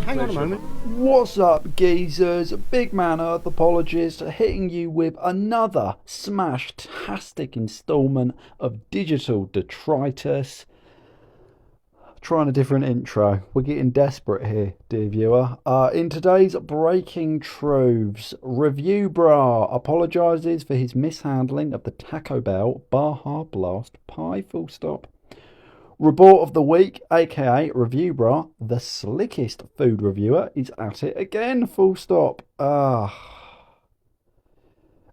Hang on a moment. What's up, geezers? Big Man Earth Apologist hitting you with another smash-tastic installment of Digital Detritus. Trying a different intro. We're getting desperate here, dear viewer. In today's Breaking Truths, Review Bra apologises for his mishandling of the Taco Bell Baja Blast pie, full stop. Report of the week, aka Review Bra, the slickest food reviewer, is at it again, full stop.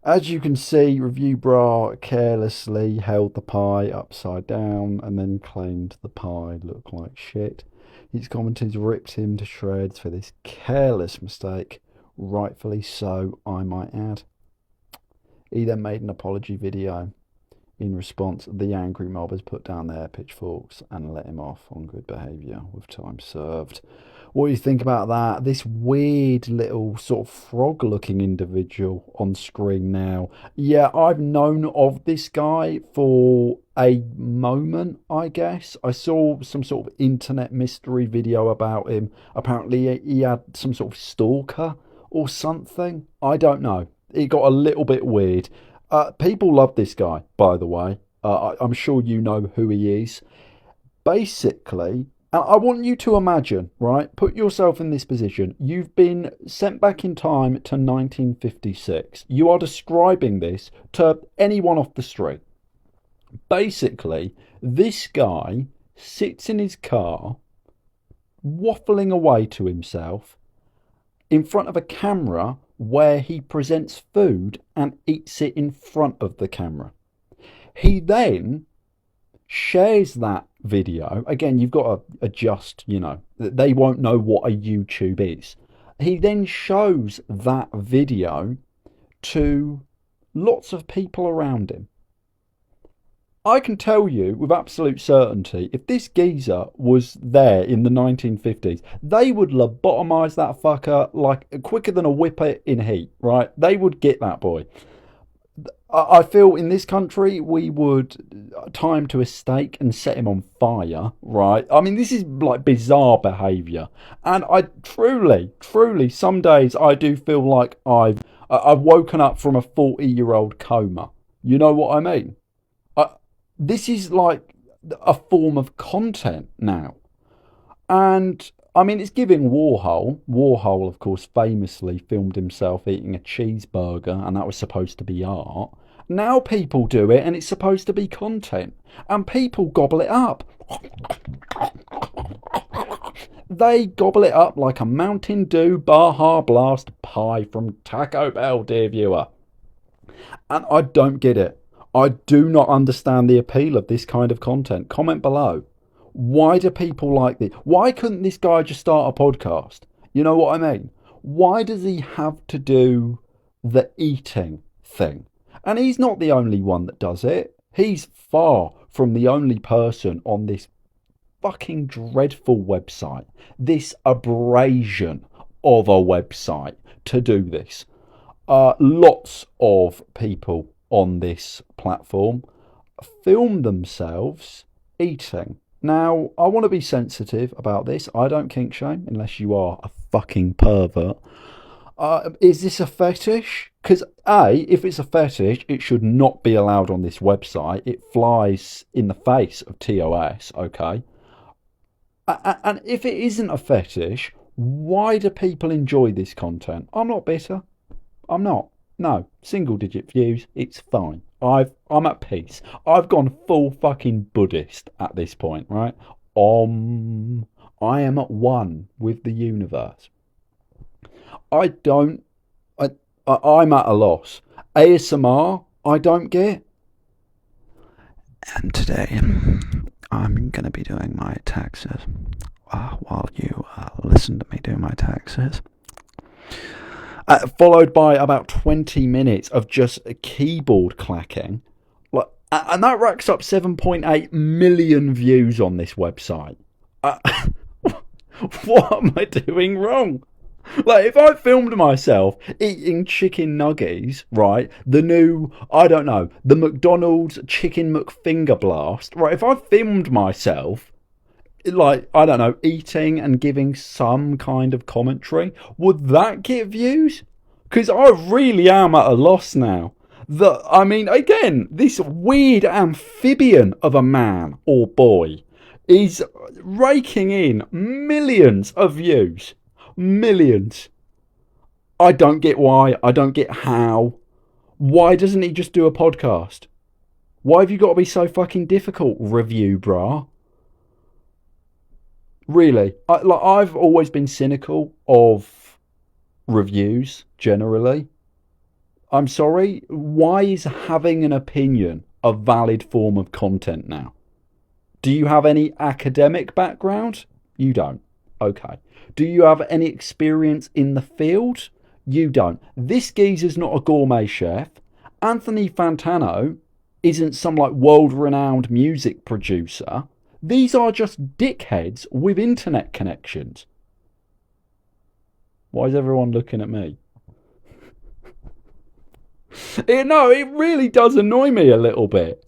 As you can see, Review Bra carelessly held the pie upside down and then claimed the pie looked like shit. His commenters ripped him to shreds for this careless mistake, rightfully so, I might add. He then made an apology video. In response, the angry mobbers put down their pitchforks and let him off on good behaviour with time served. What do you think about that? This weird little sort of frog-looking individual on screen now. Yeah, I've known of this guy for a moment, I guess. I saw some sort of internet mystery video about him. Apparently he had some sort of stalker or something. I don't know. It got a little bit weird. People love this guy, by the way. I'm sure you know who he is. Basically, I want you to imagine, right? Put yourself in this position. You've been sent back in time to 1956. You are describing this to anyone off the street. Basically, this guy sits in his car, waffling away to himself, in front of a camera where he presents food and eats it in front of the camera. He then shares that video. Again, you've got to adjust, they won't know what a YouTube is. He then shows that video to lots of people around him. I can tell you with absolute certainty, if this geezer was there in the 1950s, they would lobotomise that fucker like quicker than a whipper in heat, right? They would get that boy. I feel in this country, we would tie him to a stake and set him on fire, right? I mean, this is like bizarre behaviour. And I truly, some days I do feel like I've woken up from a 40-year-old coma. You know what I mean? This is like a form of content now. And, I mean, it's giving Warhol. Warhol, of course, famously filmed himself eating a cheeseburger, and that was supposed to be art. Now people do it, and it's supposed to be content. And people gobble it up. They gobble it up like a Mountain Dew Baja Blast pie from Taco Bell, dear viewer. And I don't get it. I do not understand the appeal of this kind of content. Comment below. Why do people like this? Why couldn't this guy just start a podcast? You know what I mean? Why does he have to do the eating thing? And he's not the only one that does it. He's far from the only person on this fucking dreadful website, this abrasion of a website to do this. Lots of people on this platform film themselves eating. Now, I want to be sensitive about this. I don't kink shame unless you are a fucking pervert. Is this a fetish? Because if it's a fetish, it should not be allowed on this website. It flies in the face of TOS, okay? And if it isn't a fetish, why do people enjoy this content? I'm not bitter. I'm not. No, single digit views, it's fine. I'm at peace. I've gone full fucking Buddhist at this point, right? I am at one with the universe. I'm at a loss. ASMR, I don't get. And today, I'm going to be doing my taxes. While you listen to me do my taxes. Followed by about 20 minutes of just keyboard clacking. And that racks up 7.8 million views on this website. What am I doing wrong? Like, if I filmed myself eating chicken nuggies, right, the new, I don't know, the McDonald's Chicken McFinger Blast, right, if I filmed myself like, I don't know, eating and giving some kind of commentary, would that get views? Because I really am at a loss now. I mean, again, this weird amphibian of a man or boy is raking in millions of views. Millions. I don't get why. I don't get how. Why doesn't he just do a podcast? Why have you got to be so fucking difficult, review bra? Really, I've always been cynical of reviews generally. I'm sorry, why is having an opinion a valid form of content now? Do you have any academic background? You don't. Okay. Do you have any experience in the field? You don't. This geezer's not a gourmet chef. Anthony Fantano isn't some like world-renowned music producer. These are just dickheads with internet connections. Why is everyone looking at me? It really does annoy me a little bit.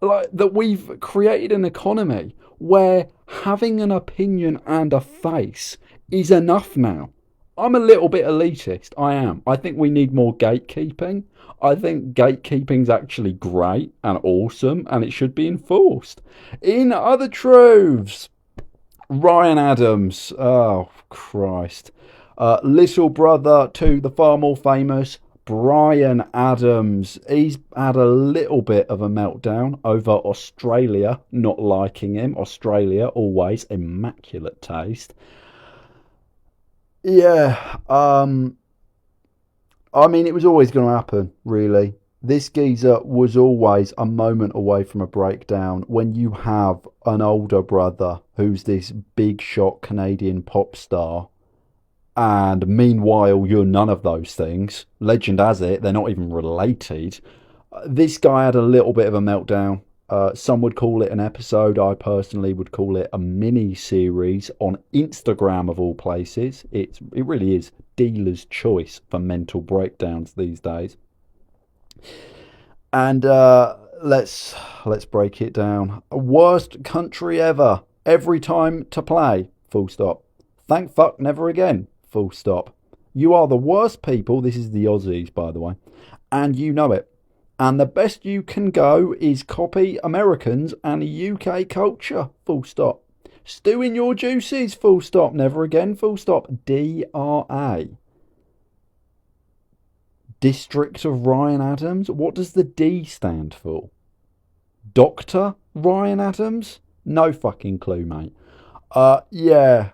Like that we've created an economy where having an opinion and a face is enough now. I'm a little bit elitist, I am. I think we need more gatekeeping. I think gatekeeping's actually great and awesome and it should be enforced. In other truths, Ryan Adams, oh Christ. Little brother to the far more famous Bryan Adams. He's had a little bit of a meltdown over Australia not liking him. Australia, always immaculate taste. Yeah, I mean, it was always going to happen, really. This geezer was always a moment away from a breakdown when you have an older brother who's this big shot Canadian pop star. And meanwhile, you're none of those things. Legend has it, they're not even related. This guy had a little bit of a meltdown. Some would call it an episode. I personally would call it a mini-series on Instagram of all places. It really is dealer's choice for mental breakdowns these days. And let's break it down. Worst country ever. Every time to play. Full stop. Thank fuck never again. Full stop. You are the worst people. This is the Aussies, by the way. And you know it. And the best you can go is copy Americans and UK culture. Full stop. Stew in your juices. Full stop. Never again. Full stop. DRA. District of Ryan Adams. What does the D stand for? Dr. Ryan Adams? No fucking clue, mate. Yeah.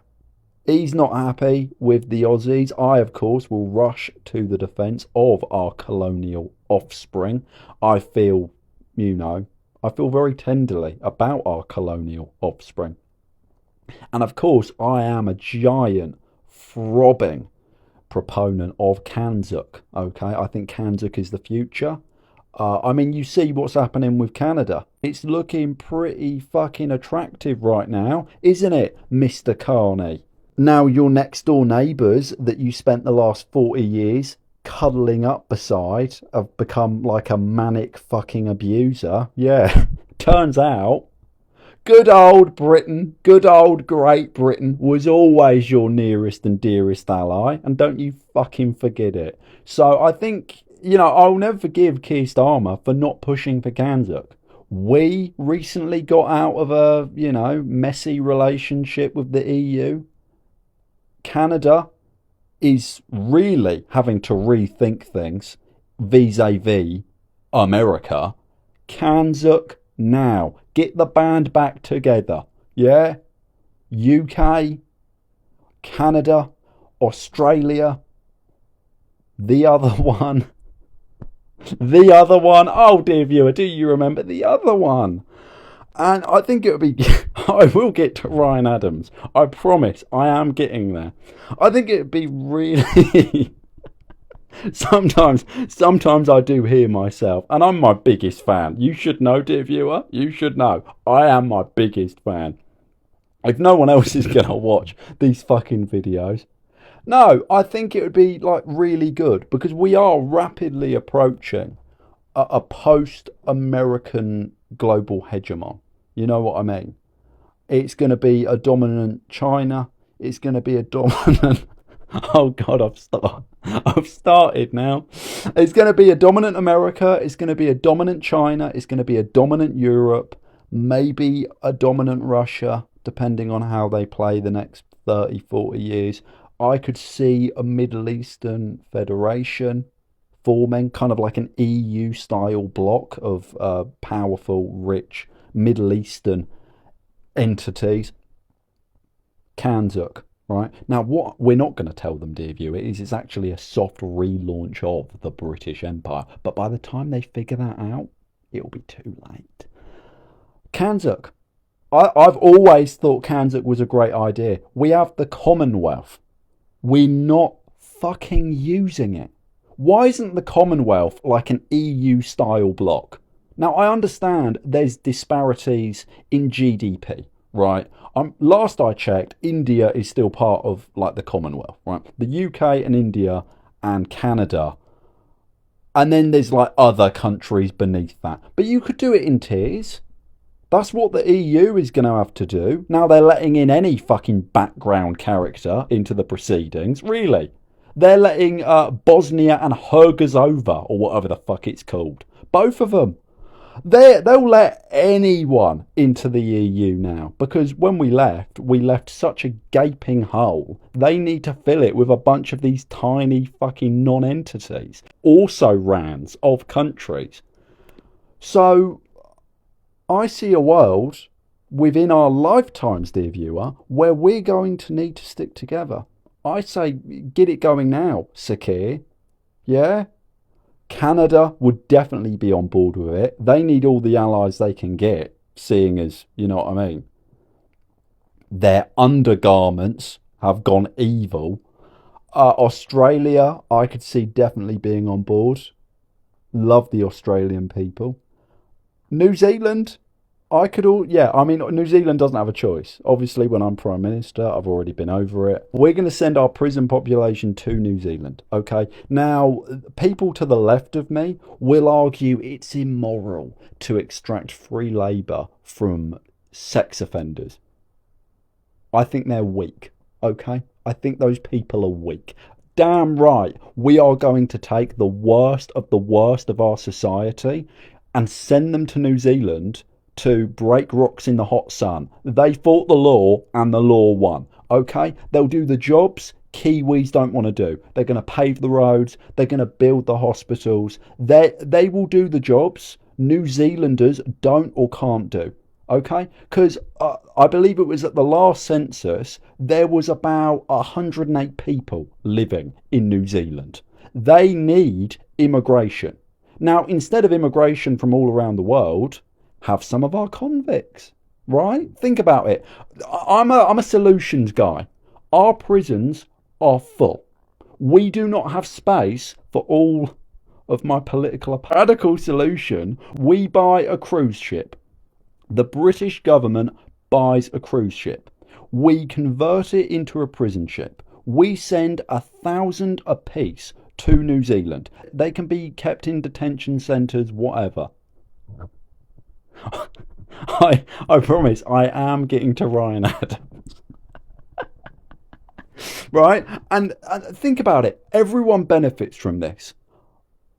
He's not happy with the Aussies. I, of course, will rush to the defence of our colonial offspring. I feel very tenderly about our colonial offspring. And, of course, I am a giant, throbbing proponent of Kanzuk. Okay, I think Kanzuk is the future. I mean, you see what's happening with Canada. It's looking pretty fucking attractive right now, isn't it, Mr. Carney? Now your next door neighbours that you spent the last 40 years cuddling up beside have become like a manic fucking abuser. Yeah, turns out good old Britain, good old Great Britain was always your nearest and dearest ally, and don't you fucking forget it. So I think, I'll never forgive Keir Starmer for not pushing for Kanzuk. We recently got out of a, messy relationship with the EU. Canada is really having to rethink things vis-a-vis America. Kanzuk now. Get the band back together. Yeah? UK, Canada, Australia. The other one. Oh, dear viewer, do you remember the other one? And I think it would be... I will get to Ryan Adams. I promise. I am getting there. I think it would be really... Sometimes I do hear myself. And I'm my biggest fan. You should know, dear viewer. You should know. I am my biggest fan. If no one else is going to watch these fucking videos. No, I think it would be really good. Because we are rapidly approaching a post-American global hegemon. You know what I mean? It's going to be a dominant China. It's going to be a dominant... Oh, God, I've started now. It's going to be a dominant America. It's going to be a dominant China. It's going to be a dominant Europe. Maybe a dominant Russia, depending on how they play the next 30, 40 years. I could see a Middle Eastern federation forming, kind of like an EU-style bloc of powerful, rich Middle Eastern entities. Kanzuk, right? Now, what we're not going to tell them, dear viewer, is it's actually a soft relaunch of the British Empire. But by the time they figure that out, it'll be too late. Kanzuk. I've always thought Kanzuk was a great idea. We have the Commonwealth. We're not fucking using it. Why isn't the Commonwealth like an EU-style bloc? Now, I understand there's disparities in GDP, right? Last I checked, India is still part of like the Commonwealth, right? The UK and India and Canada. And then there's like other countries beneath that. But you could do it in tiers. That's what the EU is going to have to do. Now they're letting in any fucking background character into the proceedings. Really? They're letting Bosnia and Herzegovina, or whatever the fuck it's called. Both of them. They'll let anyone into the EU now. Because when we left such a gaping hole. They need to fill it with a bunch of these tiny fucking non-entities. Also rans of countries. So I see a world within our lifetimes, dear viewer, where we're going to need to stick together. I say get it going now, Sakir. Yeah? Canada would definitely be on board with it. They need all the allies they can get, seeing as, you know what I mean, their undergarments have gone evil. Australia, I could see definitely being on board. Love the Australian people. New Zealand, New Zealand doesn't have a choice. Obviously, when I'm Prime Minister, I've already been over it. We're going to send our prison population to New Zealand, okay? Now, people to the left of me will argue it's immoral to extract free labour from sex offenders. I think they're weak, okay? I think those people are weak. Damn right, we are going to take the worst of our society and send them to New Zealand to break rocks in the hot sun. They fought the law and the law won. Okay? They'll do the jobs Kiwis don't want to do. They're going to pave the roads. They're going to build the hospitals. They will do the jobs New Zealanders don't or can't do. Okay? Because I believe it was at the last census, there was about 108 people living in New Zealand. They need immigration. Now, instead of immigration from all around the world, have some of our convicts, right? Think about it. I'm a solutions guy. Our prisons are full. We do not have space for all of my political radical solution. We buy a cruise ship. The British government buys a cruise ship. We convert it into a prison ship. We send 1,000 apiece to New Zealand. They can be kept in detention centres, whatever. I promise I am getting to Ryan Adams. Right? And think about it. Everyone benefits from this.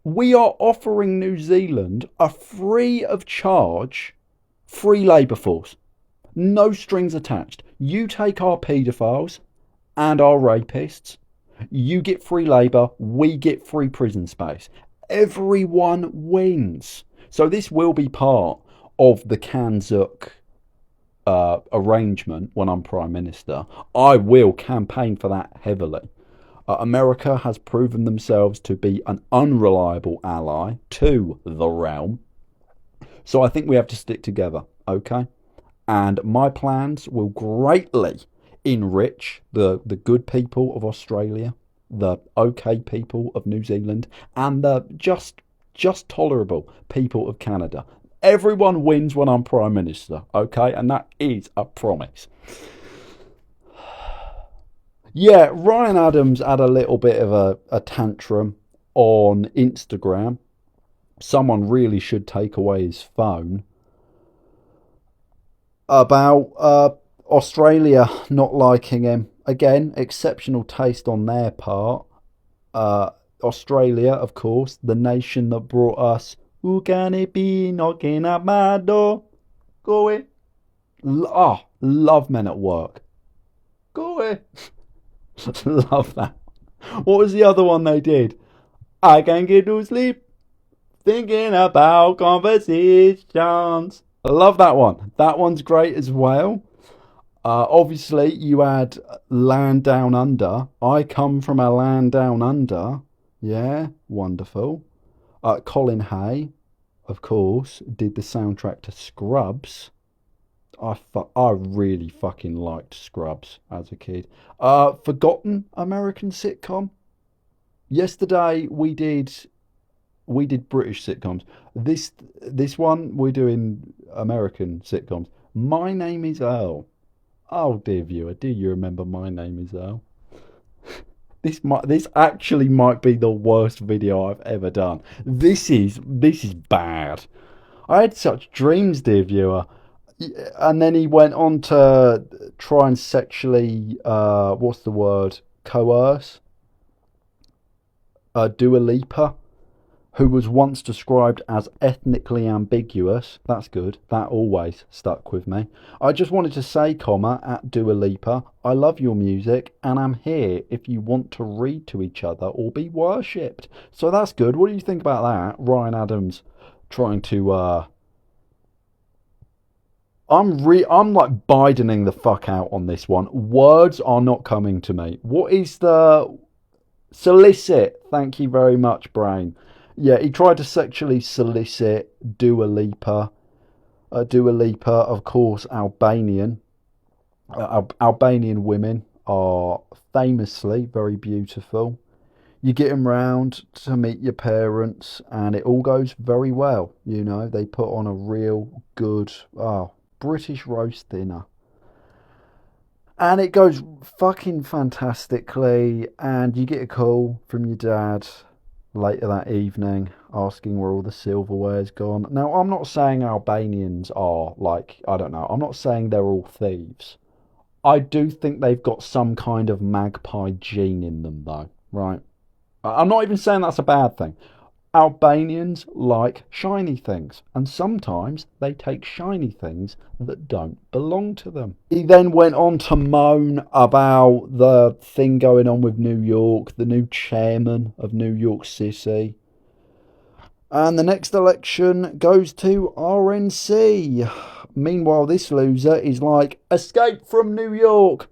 We are offering New Zealand a free of charge free labour force. No strings attached. You take our paedophiles and our rapists. You get free labour, we get free prison space. Everyone wins. So this will be part of the Kanzuk arrangement when I'm Prime Minister. I will campaign for that heavily. America has proven themselves to be an unreliable ally to the realm. So I think we have to stick together, okay? And my plans will greatly enrich the good people of Australia, the okay people of New Zealand, and the just tolerable people of Canada. Everyone wins when I'm Prime Minister, okay? And that is a promise. Yeah, Ryan Adams had a little bit of a tantrum on Instagram. Someone really should take away his phone about Australia not liking him. Again, exceptional taste on their part. Australia, of course, the nation that brought us Who Can It Be Knocking at My Door? Go away. Love Men at Work. Go away. Love that. What was the other one they did? I can't get to sleep thinking about conversations. I love that one. That one's great as well. Obviously, you had Land Down Under. I come from a land down under. Yeah, wonderful. Colin Hay, of course, did the soundtrack to Scrubs. I really fucking liked Scrubs as a kid. Forgotten American sitcom. Yesterday we did British sitcoms. This one we're doing American sitcoms. My Name is Earl. Oh dear viewer, do you remember My Name is Earl? This actually might be the worst video I've ever done. This is bad. I had such dreams, dear viewer. And then he went on to try and sexually coerce Dua Lipa, who was once described as ethnically ambiguous. That's good. That always stuck with me. I just wanted to say, at Dua Lipa, I love your music and I'm here if you want to read to each other or be worshipped. So that's good. What do you think about that? Ryan Adams trying to... I'm like Bidening the fuck out on this one. Words are not coming to me. What is the... Solicit. Thank you very much, Brain. Yeah, he tried to sexually solicit Dua Lipa. Dua Lipa, of course, Albanian. Albanian women are famously very beautiful. You get them round to meet your parents and it all goes very well. You know, they put on a real good British roast dinner. And it goes fucking fantastically and you get a call from your dad later that evening asking where all the silverware's gone. Now, I'm not saying Albanians are I'm not saying they're all thieves. I do think they've got some kind of magpie gene in them though, right? I'm not even saying that's a bad thing. Albanians like shiny things, and sometimes they take shiny things that don't belong to them. He then went on to moan about the thing going on with New York, the new chairman of New York City. And the next election goes to RNC. Meanwhile, this loser is like, escape from New York.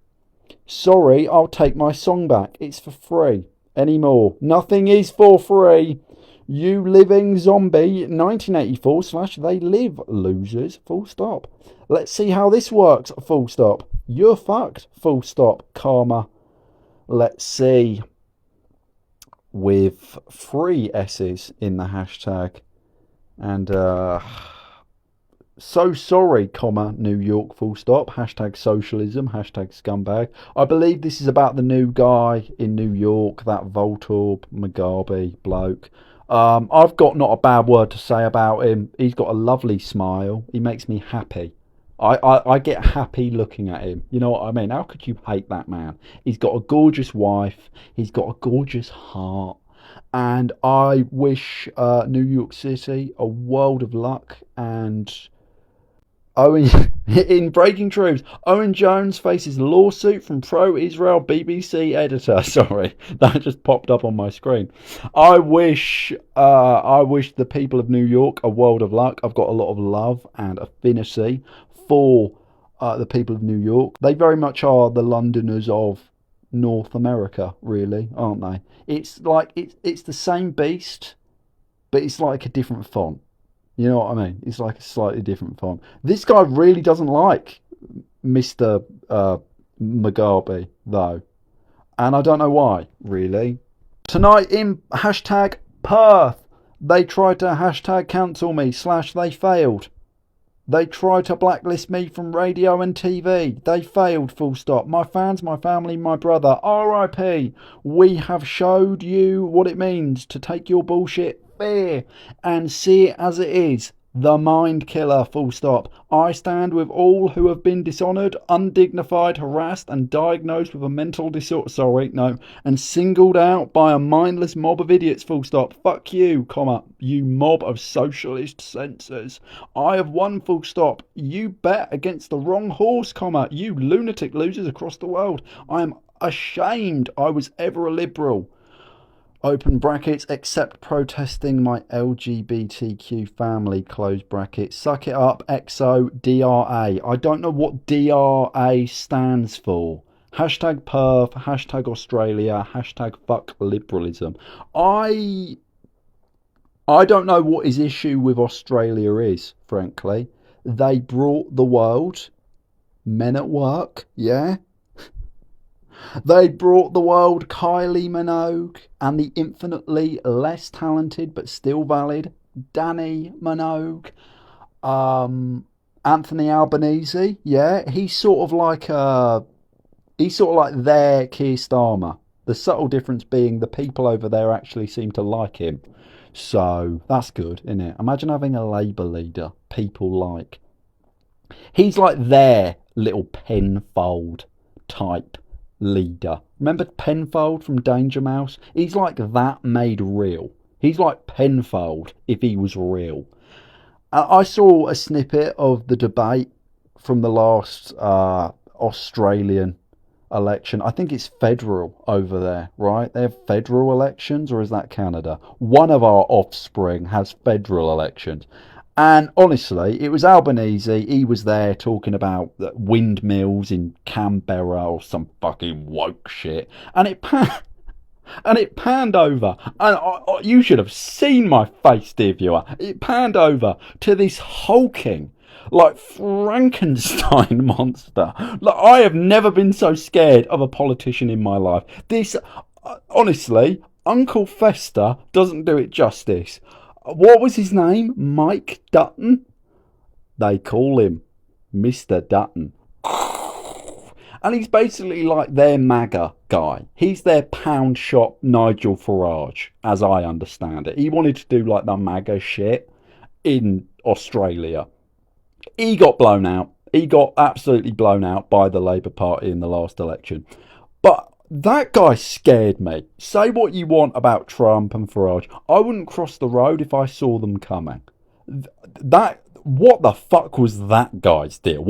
Sorry, I'll take my song back. It's for free. Anymore. Nothing is for free. You living zombie 1984/they live losers full stop. Let's see how this works full stop. You're fucked full stop. Karma. Let's see. With 3 S's in the hashtag. And so sorry, New York full stop. Hashtag socialism. Hashtag scumbag. I believe this is about the new guy in New York, that Voltar Marandi bloke. I've got not a bad word to say about him. He's got a lovely smile. He makes me happy. I get happy looking at him. You know what I mean? How could you hate that man? He's got a gorgeous wife. He's got a gorgeous heart. And I wish New York City a world of luck. And in breaking truths, Owen Jones faces lawsuit from pro-Israel BBC editor. Sorry, that just popped up on my screen. I wish the people of New York a world of luck. I've got a lot of love and affinity for the people of New York. They very much are the Londoners of North America, really, aren't they? It's like it's the same beast, but it's like a different font. You know what I mean? It's like a slightly different font. This guy really doesn't like Mr. Mugabe, though. And I don't know why, really. Tonight in hashtag Perth, they tried to hashtag cancel me / they failed. They tried to blacklist me from radio and TV. They failed, full stop. My fans, my family, my brother. RIP. We have showed you what it means to take your bullshit fair and see it as it is. The mind killer, full stop. I stand with all who have been dishonoured, undignified, harassed, and diagnosed with a mental disorder. And singled out by a mindless mob of idiots, full stop. Fuck you, comma, you mob of socialist censors. I have won, full stop. You bet against the wrong horse, comma, you lunatic losers across the world. I am ashamed I was ever a liberal. Open brackets, except protesting my LGBTQ family, close brackets. Suck it up, XO, DRA. I don't know what DRA stands for. Hashtag Perth, hashtag Australia, hashtag fuck liberalism. I don't know what his issue with Australia is, frankly. They brought the world men at work, yeah? They brought the world Kylie Minogue and the infinitely less talented but still valid Danny Minogue. Anthony Albanese, yeah, he's sort of like their Keir Starmer. The subtle difference being the people over there actually seem to like him. So that's good, isn't it? Imagine having a Labour leader people like. He's like their little Penfold type leader. Remember Penfold from Danger Mouse? He's like that made real. He's like Penfold if he was real. I saw a snippet of the debate from the last Australian election. I think it's federal over there, right? They have federal elections, or is that Canada? One of our offspring has federal elections. And honestly, it was Albanese. He was there talking about windmills in Canberra or some fucking woke shit. And it panned over. And you should have seen my face, dear viewer. It panned over to this hulking, like Frankenstein monster. Like, I have never been so scared of a politician in my life. This, honestly, Uncle Fester doesn't do it justice. What was his name? Mike Dutton? They call him Mr. Dutton. And he's basically like their MAGA guy. He's their pound shop Nigel Farage, as I understand it. He wanted to do like the MAGA shit in Australia. He got blown out. He got absolutely blown out by the Labour Party in the last election. But that guy scared me. Say what you want about Trump and Farage. I wouldn't cross the road if I saw them coming. What the fuck was that guy's deal?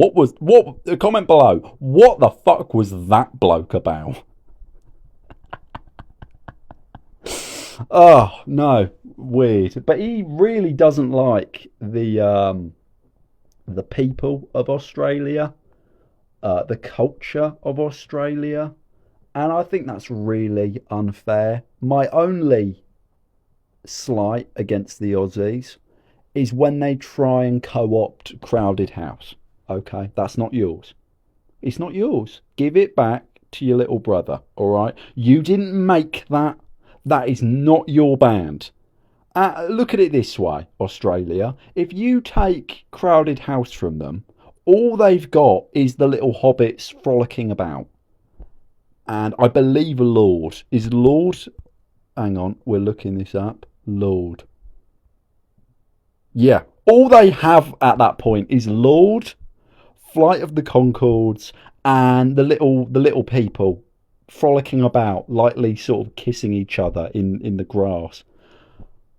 Comment below. What the fuck was that bloke about? Oh, no. Weird. But he really doesn't like the people of Australia, the culture of Australia. And I think that's really unfair. My only slight against the Aussies is when they try and co-opt Crowded House. Okay, that's not yours. It's not yours. Give it back to your little brother, all right? You didn't make that. That is not your band. Look at it this way, Australia. If you take Crowded House from them, all they've got is the little hobbits frolicking about. And I believe Lord. Is Lord... Hang on, we're looking this up. Lord. Yeah. All they have at that point is Lord, Flight of the Conchords, and the little people frolicking about, lightly sort of kissing each other in the grass.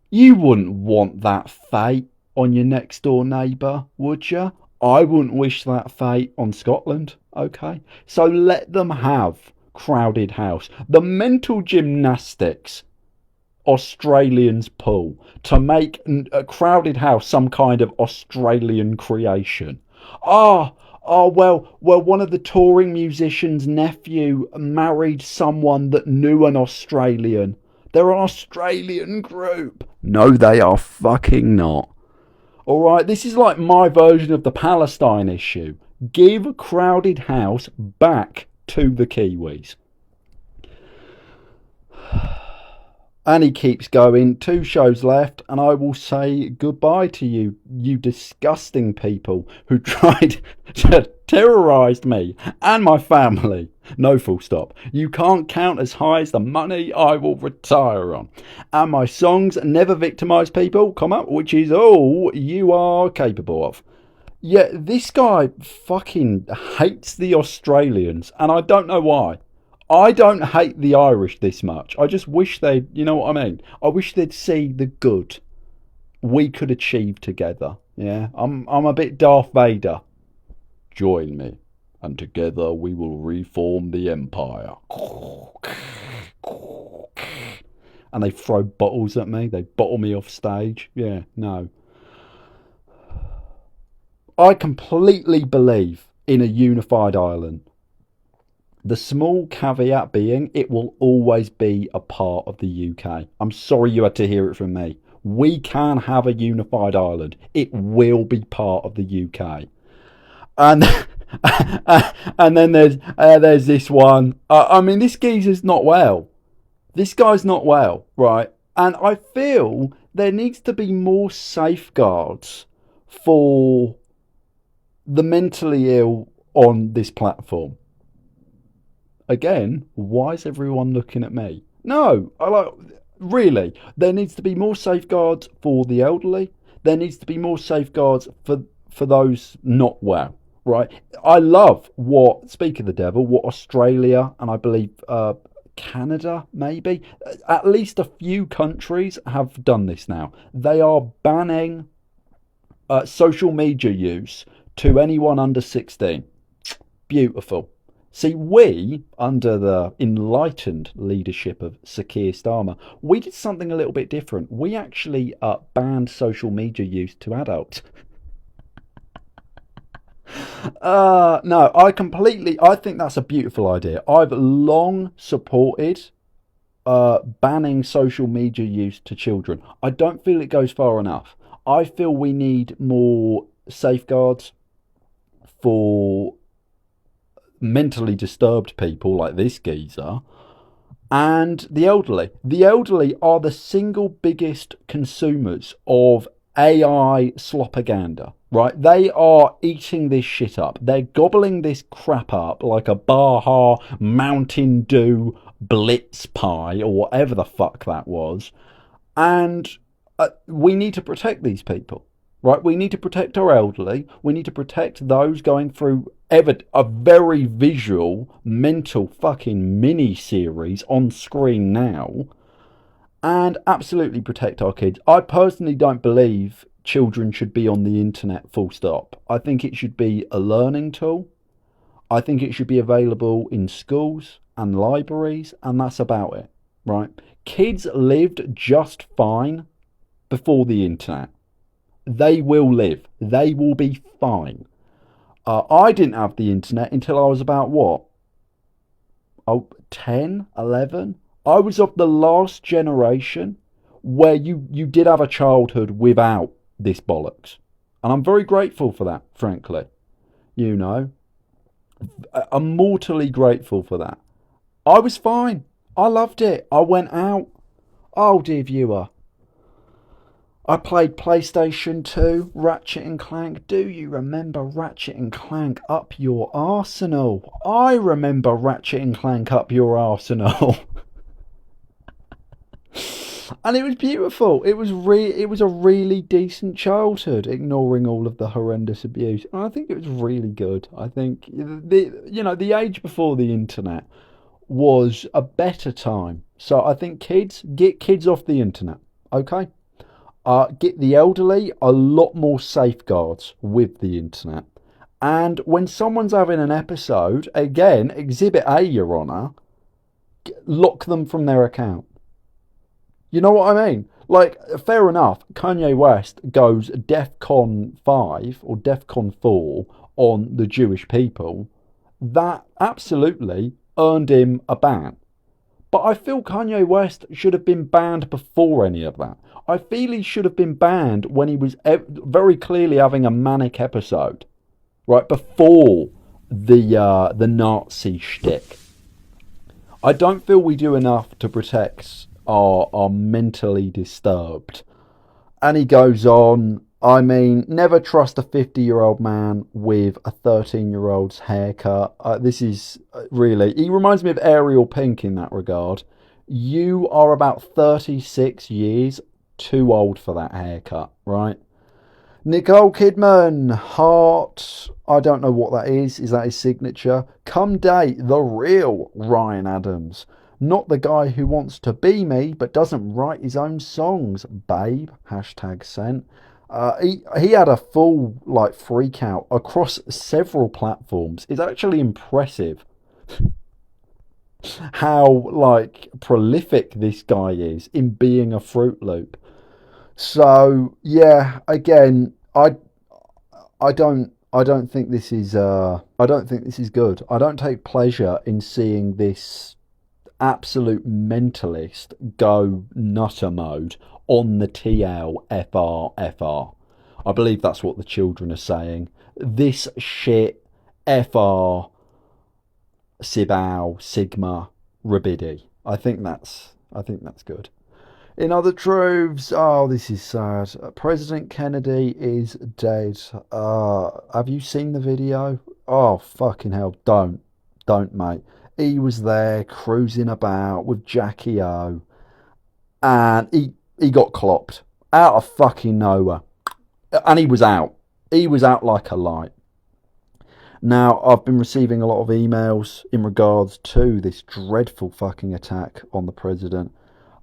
You wouldn't want that fate on your next door neighbour, would you? I wouldn't wish that fate on Scotland, okay? So let them have Crowded House. The mental gymnastics Australians pull to make a Crowded House some kind of Australian creation. Well, one of the touring musicians' nephew married someone that knew an Australian. They're an Australian group. No, they are fucking not. Alright, this is like my version of the Palestine issue. Give Crowded House back to the Kiwis. And he keeps going. 2 shows left, and I will say goodbye to you, you disgusting people who tried to terrorise me and my family. No full stop. You can't count as high as the money I will retire on. And my songs never victimise people, which is all you are capable of. Yeah, this guy fucking hates the Australians, and I don't know why. I don't hate the Irish this much. I just wish they'd, you know what I mean? I wish they'd see the good we could achieve together. Yeah, I'm a bit Darth Vader. Join me, and together we will reform the empire. And they throw bottles at me. They bottle me off stage. Yeah, no. I completely believe in a unified Ireland. The small caveat being, it will always be a part of the UK. I'm sorry you had to hear it from me. We can have a unified Ireland. It will be part of the UK. And and then there's this one. I mean, this geezer's not well. This guy's not well, right? And I feel there needs to be more safeguards for the mentally ill on this platform. Again, why is everyone looking at me? No, really, there needs to be more safeguards for the elderly. There needs to be more safeguards for those not well, right? I love speak of the devil, what Australia and I believe Canada, maybe, at least a few countries have done this now. They are banning social media use to anyone under 16. Beautiful. See, we, under the enlightened leadership of Sir Keir Starmer, we did something a little bit different. We actually banned social media use to adults. No, I think that's a beautiful idea. I've long supported banning social media use to children. I don't feel it goes far enough. I feel we need more safeguards for mentally disturbed people like this geezer and the elderly. The elderly are the single biggest consumers of AI slopaganda, right? They are eating this shit up. They're gobbling this crap up like a Baja Mountain Dew Blitz pie or whatever the fuck that was. And we need to protect these people. Right, we need to protect our elderly. We need to protect those going through a very visual, mental fucking mini-series on screen now. And absolutely protect our kids. I personally don't believe children should be on the internet full stop. I think it should be a learning tool. I think it should be available in schools and libraries, and that's about it. Right? Kids lived just fine before the internet. They will live. They will be fine. I didn't have the internet until I was about what? 10, 11? I was of the last generation where you did have a childhood without this bollocks. And I'm very grateful for that, frankly. You know, I'm mortally grateful for that. I was fine. I loved it. I went out. Oh, dear viewer. I played PlayStation 2, Ratchet and Clank. Do you remember Ratchet and Clank Up Your Arsenal? I remember Ratchet and Clank Up Your Arsenal. And it was beautiful. It was a really decent childhood, ignoring all of the horrendous abuse. And I think it was really good. I think the age before the internet was a better time. So I think get kids off the internet. Okay? Get the elderly a lot more safeguards with the internet. And when someone's having an episode, again, Exhibit A, Your Honour, lock them from their account. You know what I mean? Like, fair enough, Kanye West goes DEFCON 5 or DEFCON 4 on the Jewish people. That absolutely earned him a ban. But I feel Kanye West should have been banned before any of that. I feel he should have been banned when he was very clearly having a manic episode, right before the Nazi shtick. I don't feel we do enough to protect are mentally disturbed. And he goes on, I mean, never trust a 50-year-old man with a 13-year-old's haircut. This is really, he reminds me of Ariel Pink in that regard. You are about 36 years too old for that haircut, right? Nicole Kidman, Heart. I don't know what that is. Is that his signature? Come date the real Ryan Adams. Not the guy who wants to be me but doesn't write his own songs, babe. Hashtag sent. He had a full like freak out across several platforms. It's actually impressive how like prolific this guy is in being a Fruit Loop. So yeah, again, I don't think this is I don't think this is good. I don't take pleasure in seeing this absolute mentalist go nutter mode on the TLFR. I believe that's what the children are saying. This shit FR Sibao Sigma Rabidi. I think that's good. In other truths, oh, this is sad. President Kennedy is dead. Have you seen the video? Oh, fucking hell. Don't, mate. He was there cruising about with Jackie O, and he got clopped out of fucking nowhere. And he was out. He was out like a light. Now, I've been receiving a lot of emails in regards to this dreadful fucking attack on the president.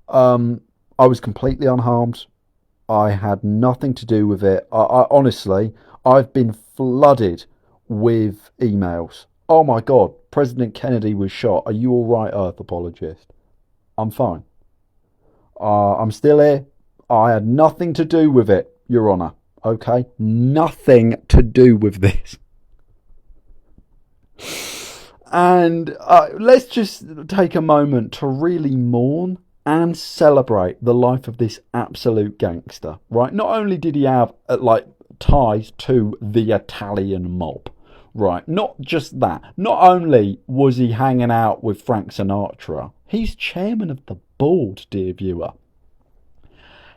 I was completely unharmed. I had nothing to do with it. I honestly, I've been flooded with emails. Oh my God, President Kennedy was shot. Are you all right, Earth apologist? I'm fine. I'm still here. I had nothing to do with it, Your Honour. Okay? Nothing to do with this. And let's just take a moment to really mourn and celebrate the life of this absolute gangster, right? Not only did he have like ties to the Italian mob, right? Not just that. Not only was he hanging out with Frank Sinatra, he's chairman of the board, dear viewer.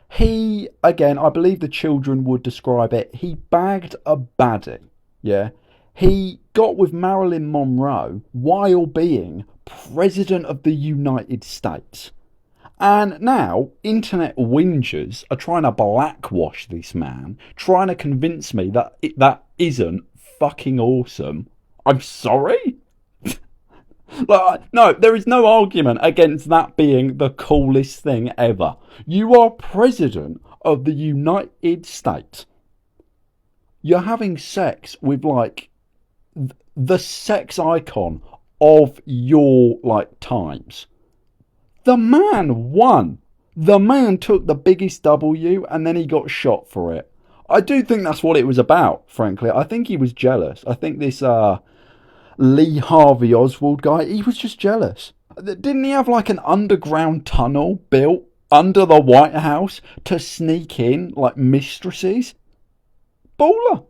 He, again, I believe the children would describe it, he bagged a baddie, yeah? He got with Marilyn Monroe while being President of the United States. And now, internet whingers are trying to blackwash this man, trying to convince me that that isn't fucking awesome. I'm sorry? No, there is no argument against that being the coolest thing ever. You are President of the United States. You're having sex with, like, the sex icon of your, like, times. The man won. The man took the biggest W and then he got shot for it. I do think that's what it was about, frankly. I think he was jealous. I think this Lee Harvey Oswald guy, he was just jealous. Didn't he have like an underground tunnel built under the White House to sneak in like mistresses? Baller.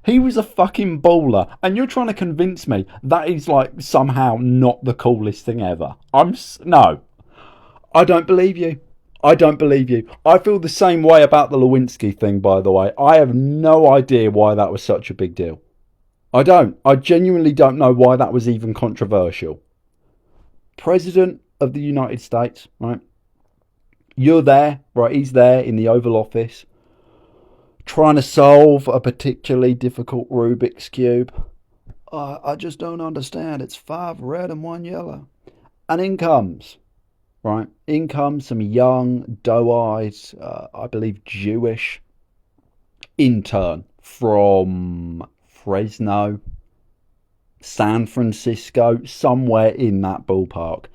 He was a fucking baller, and you're trying to convince me that is like somehow not the coolest thing ever. No. I don't believe you. I don't believe you. I feel the same way about the Lewinsky thing, by the way. I have no idea why that was such a big deal. I don't. I genuinely don't know why that was even controversial. President of the United States, right? You're there, right? He's there in the Oval Office trying to solve a particularly difficult Rubik's Cube. I just don't understand. It's 5 red and 1 yellow. And in comes, right? In comes some young, doe-eyed, I believe Jewish intern from Fresno, San Francisco, somewhere in that ballpark.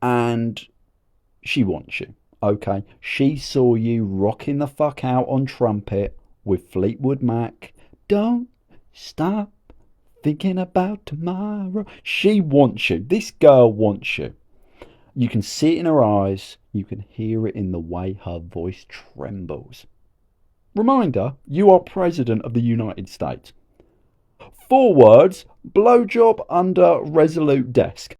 And she wants you, okay? She saw you rocking the fuck out on trumpet with Fleetwood Mac. Don't stop thinking about tomorrow. She wants you. This girl wants you. You can see it in her eyes. You can hear it in the way her voice trembles. Reminder, you are President of the United States. 4 words, blowjob under Resolute desk.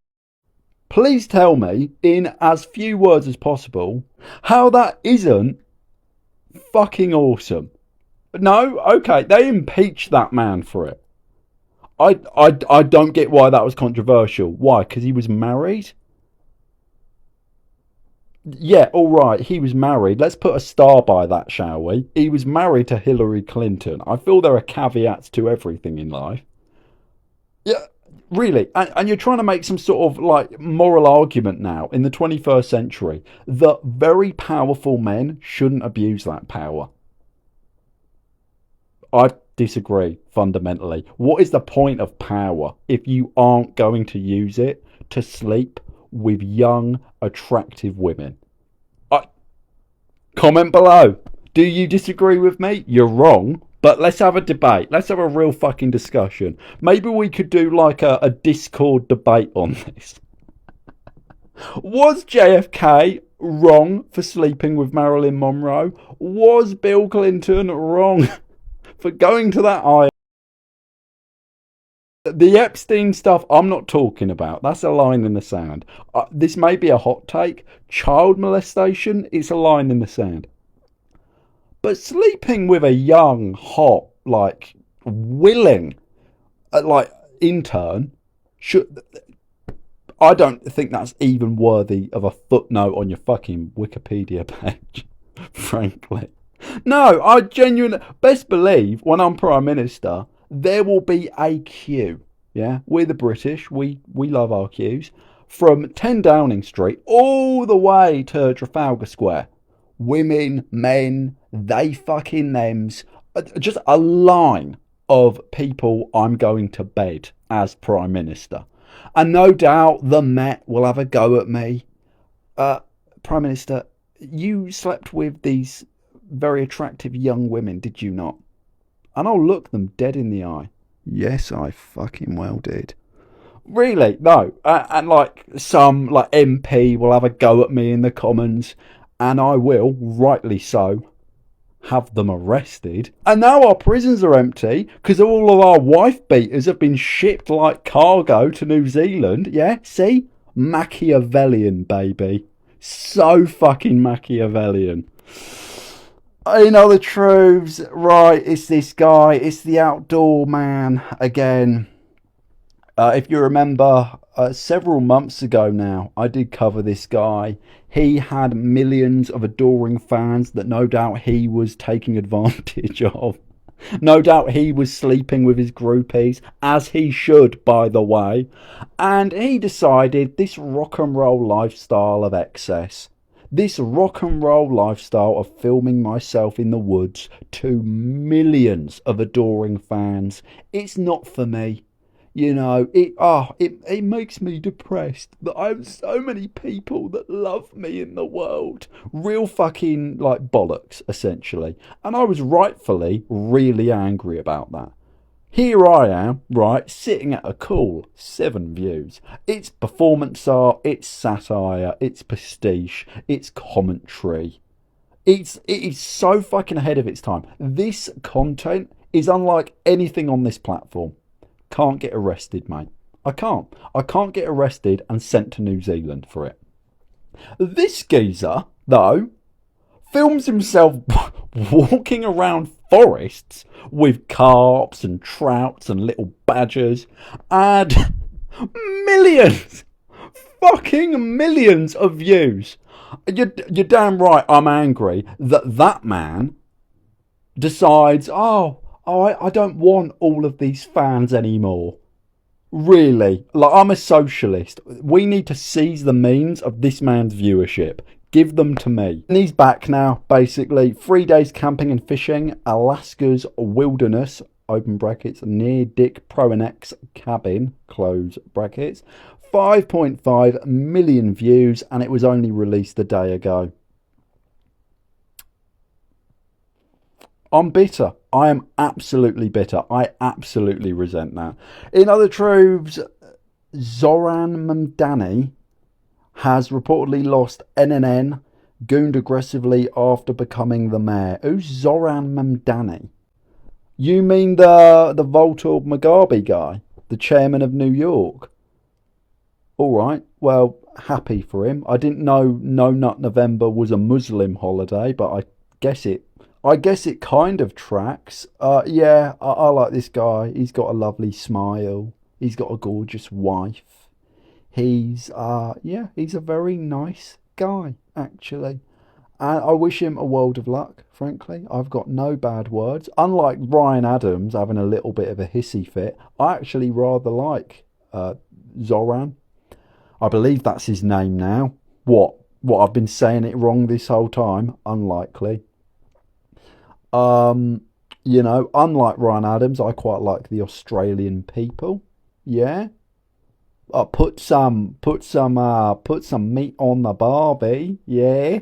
Please tell me, in as few words as possible, how that isn't fucking awesome. No, okay, they impeached that man for it. I don't get why that was controversial. Why? Because he was married? Yeah, all right, he was married. Let's put a star by that, shall we? He was married to Hillary Clinton. I feel there are caveats to everything in life. Yeah, really. And you're trying to make some sort of like moral argument now in the 21st century that very powerful men shouldn't abuse that power. I disagree fundamentally. What is the point of power if you aren't going to use it to sleep with young, attractive women? I, comment below. Do you disagree with me? You're wrong. But let's have a debate. Let's have a real fucking discussion. Maybe we could do like a Discord debate on this. Was JFK wrong for sleeping with Marilyn Monroe? Was Bill Clinton wrong for going to that island? The Epstein stuff I'm not talking about. That's a line in the sand. This may be a hot take. Child molestation is a line in the sand. But sleeping with a young, hot, like, willing, like, intern, I don't think that's even worthy of a footnote on your fucking Wikipedia page, frankly. No, I genuinely, best believe, when I'm Prime Minister, there will be a queue. Yeah, we're the British. We love our queues. From 10 Downing Street all the way to Trafalgar Square. Women, men, they fucking thems. Just a line of people I'm going to bed as Prime Minister. And no doubt the Met will have a go at me. Prime Minister, you slept with these very attractive young women, did you not? And I'll look them dead in the eye. Yes, I fucking well did. Really? No. And like some like MP will have a go at me in the Commons, and I will, rightly so, have them arrested. And now our prisons are empty because all of our wife beaters have been shipped like cargo to New Zealand. Yeah, see? Machiavellian, baby. So fucking Machiavellian. In other truths, right, it's this guy, it's the outdoor man again. If you remember, several months ago now, I did cover this guy. He had millions of adoring fans that no doubt he was taking advantage of. No doubt he was sleeping with his groupies, as he should, by the way. And he decided this rock and roll lifestyle of excess, this rock and roll lifestyle of filming myself in the woods to millions of adoring fans, it's not for me. You know, it makes me depressed that I have so many people that love me in the world. Real fucking, like, bollocks, essentially. And I was rightfully really angry about that. Here I am, right, sitting at a cool 7 views. It's performance art, it's satire, it's pastiche, it's commentary. It is so fucking ahead of its time. This content is unlike anything on this platform. Can't get arrested, mate. I can't. I can't get arrested and sent to New Zealand for it. This geezer, though, films himself walking around forests with carps and trouts and little badgers, and millions, fucking millions of views. You're damn right I'm angry that man decides, I don't want all of these fans anymore. Really? Like, I'm a socialist. We need to seize the means of this man's viewership. Give them to me. And he's back now, basically. 3 days camping and fishing. Alaska's wilderness, open brackets, near Dick Proenek's cabin, close brackets. 5.5 million views, and it was only released a day ago. I'm bitter. I am absolutely bitter. I absolutely resent that. In other truths, Zoran Mamdani has reportedly lost NNN, gooned aggressively after becoming the mayor. Who's Zoran Mamdani? You mean the Voltar Marandi guy? The chairman of New York? All right. Well, happy for him. I didn't know No Nut November was a Muslim holiday, but I guess it kind of tracks. Yeah, I like this guy. He's got a lovely smile. He's got a gorgeous wife. He's a very nice guy, actually. And I wish him a world of luck, frankly. I've got no bad words. Unlike Ryan Adams having a little bit of a hissy fit, I actually rather like Zoran. I believe that's his name now. What? I've been saying it wrong this whole time? Unlikely. Unlike Ryan Adams, I quite like the Australian people. Yeah. Put some meat on the barbie. Yeah.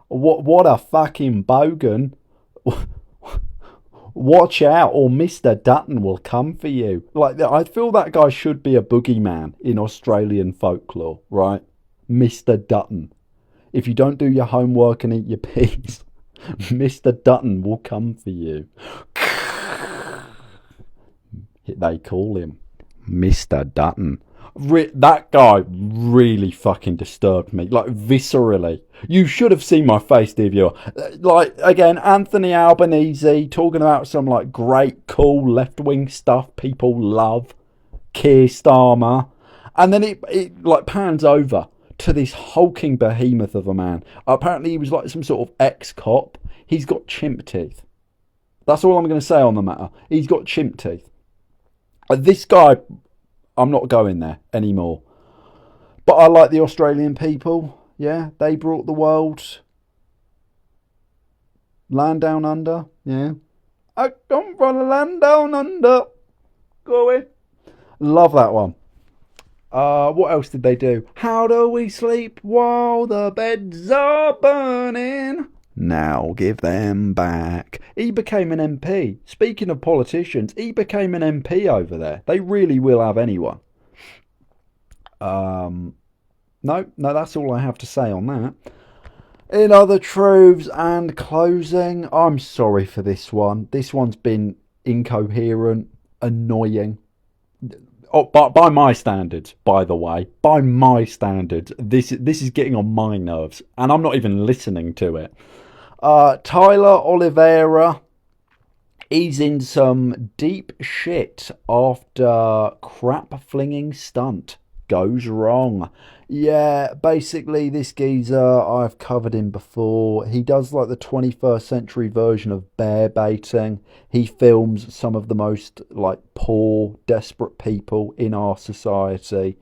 What a fucking bogan. Watch out or Mr. Dutton will come for you. Like, I feel that guy should be a boogeyman in Australian folklore, right? Mr. Dutton. If you don't do your homework and eat your peas, Mr. Dutton will come for you. They call him Mr. Dutton. That guy really fucking disturbed me, like viscerally. You should have seen my face, dear viewer. Like, again, Anthony Albanese talking about some like great, cool left-wing stuff people love. Keir Starmer. And then it like pans over to this hulking behemoth of a man. Apparently he was like some sort of ex-cop. He's got chimp teeth. That's all I'm going to say on the matter. He's got chimp teeth. This guy, I'm not going there anymore. But I like the Australian people. Yeah, they brought the world land down under. Yeah. I come from the land down under. Go away. Love that one. What else did they do? How do we sleep while the beds are burning? Now give them back. He became an MP. Speaking of politicians, he became an MP over there. They really will have anyone. No, that's all I have to say on that. In other truths and closing, I'm sorry for this one. This one's been incoherent, annoying. Oh, by my standards, by the way, by my standards, this is getting on my nerves, and I'm not even listening to it. Tyler Oliveira, he's in some deep shit after crap flinging stunt goes wrong. Yeah, basically this geezer, I've covered him before. He does like the 21st century version of bear baiting. He films some of the most like poor, desperate people in our society.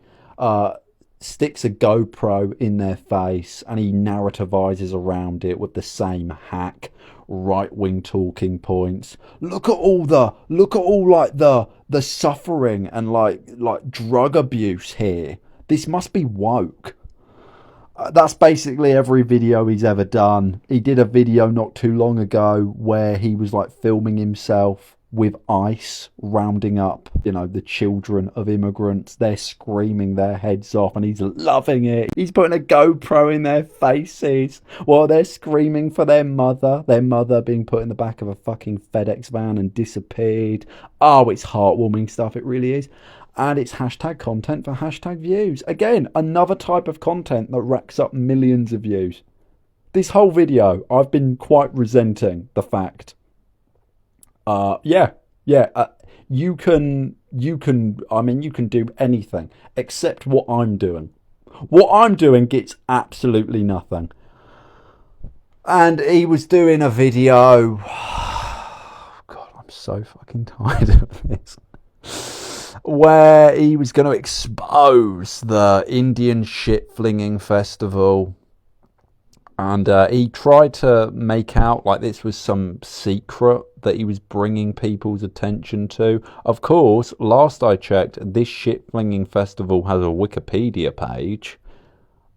Sticks a GoPro in their face and he narrativizes around it with the same hack right-wing talking points. Look at all like the suffering and like drug abuse here. This must be woke. That's basically every video he's ever done. He did a video not too long ago where he was like filming himself with ICE rounding up, the children of immigrants. They're screaming their heads off and he's loving it. He's putting a GoPro in their faces while they're screaming for their mother being put in the back of a fucking FedEx van and disappeared. Oh, it's heartwarming stuff, it really is. And it's hashtag content for hashtag views. Again, another type of content that racks up millions of views. This whole video, I've been quite resenting the fact. You can do anything except what I'm doing. What I'm doing gets absolutely nothing. And he was doing a video. God, I'm so fucking tired of this. Where he was going to expose the Indian shit flinging festival. And he tried to make out like this was some secret that he was bringing people's attention to. Of course, last I checked, this shit-flinging festival has a Wikipedia page.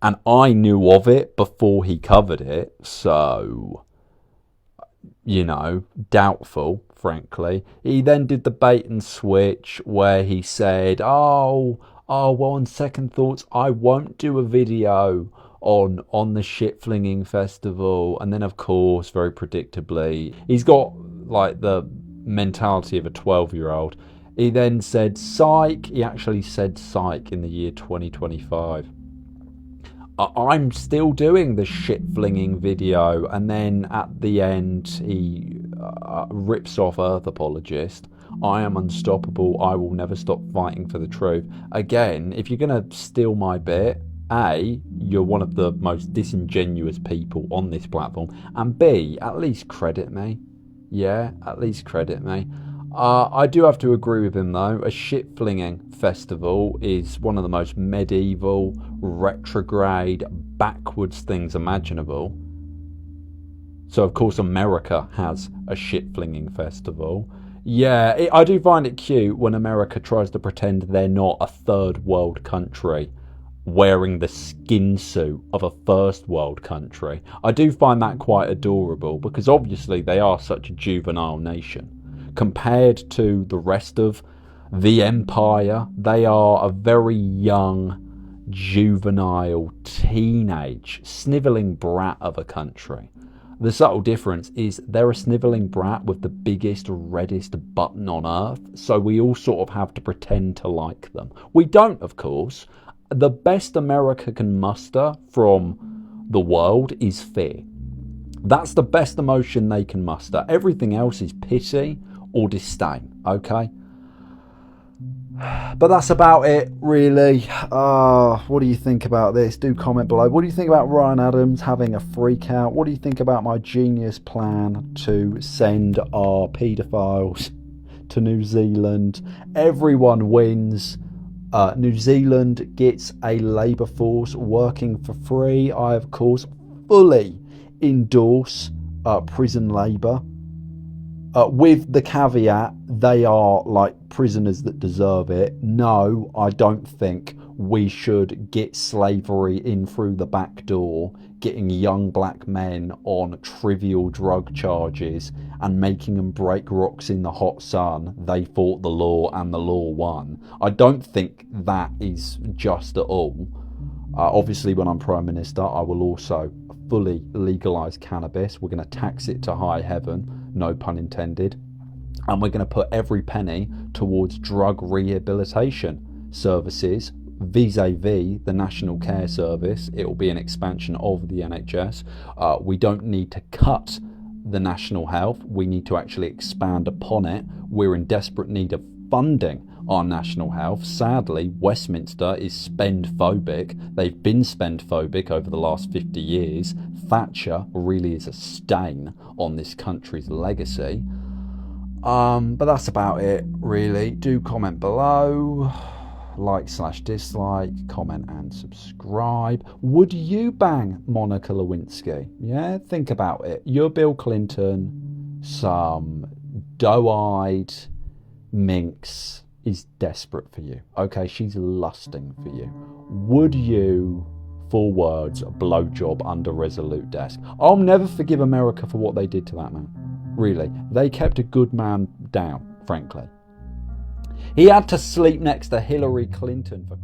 And I knew of it before he covered it. So, doubtful, frankly. He then did the bait and switch where he said, well, on second thoughts, I won't do a video on the shit flinging festival. And then of course, very predictably, he's got like the mentality of a 12-year-old. He then said psych. He actually said psych in the year 2025. I'm still doing the shit-flinging video, and then at the end he rips off Earth apologist. I am unstoppable. I will never stop fighting for the truth. Again, if you're going to steal my bit, A, you're one of the most disingenuous people on this platform, and B, at least credit me. Yeah, at least credit me. I do have to agree with him though. A shit-flinging festival is one of the most medieval, retrograde, backwards things imaginable. So of course America has a shit-flinging festival. Yeah, I do find it cute when America tries to pretend they're not a third world country wearing the skin suit of a first world country. I do find that quite adorable because obviously they are such a juvenile nation. Compared to the rest of the empire, they are a very young, juvenile, teenage, snivelling brat of a country. The subtle difference is they're a snivelling brat with the biggest, reddest button on earth, so we all sort of have to pretend to like them. We don't, of course. The best America can muster from the world is fear. That's the best emotion they can muster. Everything else is pity or disdain, okay? But that's about it, really. What do you think about this? Do comment below. What do you think about Ryan Adams having a freak out? What do you think about my genius plan to send our paedophiles to New Zealand? Everyone wins. New Zealand gets a labour force working for free. I, of course, fully endorse prison labour. With the caveat, they are like prisoners that deserve it. No, I don't think we should get slavery in through the back door, getting young black men on trivial drug charges and making them break rocks in the hot sun. They fought the law and the law won. I don't think that is just at all. Obviously, when I'm Prime Minister, I will also fully legalise cannabis. We're going to tax it to high heaven, no pun intended. And we're going to put every penny towards drug rehabilitation services vis-a-vis the National Care Service. It will be an expansion of the NHS. We don't need to cut the national health. We need to actually expand upon it. We're in desperate need of funding our national health. Sadly, Westminster is spend-phobic. They've been spend-phobic over the last 50 years. Thatcher really is a stain on this country's legacy. But that's about it, really. Do comment below. Like/dislike, comment and subscribe. Would you bang Monica Lewinsky? Yeah, think about it. You're Bill Clinton. Some doe-eyed minx is desperate for you. Okay, she's lusting for you. Would you, 4 words, blowjob under Resolute desk? I'll never forgive America for what they did to that man. Really. They kept a good man down, frankly. He had to sleep next to Hillary Clinton for